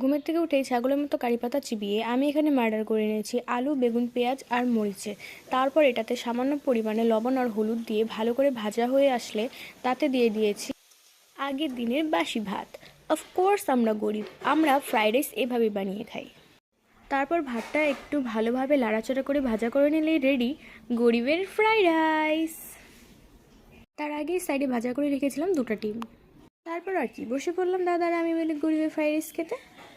ঘুমের থেকে উঠেই ছাগলের মতো কারি পাতা চিবিয়ে আমি এখানে মার্ডার করে নিয়েছি আলু, বেগুন, পেঁয়াজ আর মরিচে। তারপর এটাতে সামান্য পরিমাণে লবণ আর হলুদ দিয়ে ভালো করে ভাজা হয়ে আসলে তাতে দিয়ে দিয়েছি আগের দিনের বাসি ভাত। অফকোর্স আমরা গরিব, আমরা ফ্রাইড রাইস এভাবে বানিয়ে খাই। তারপর ভাতটা একটু ভালোভাবে লাড়াচাড়া করে ভাজা করে নিলেই রেডি গরিবের ফ্রাইড রাইস। তার আগে সাইডে ভাজা করে রেখেছিলাম দুটো ডিম। তারপর আর কি, বসে পড়লাম দাদারা আমি মিলে গরিবের ফ্রাইড রাইস খেতে।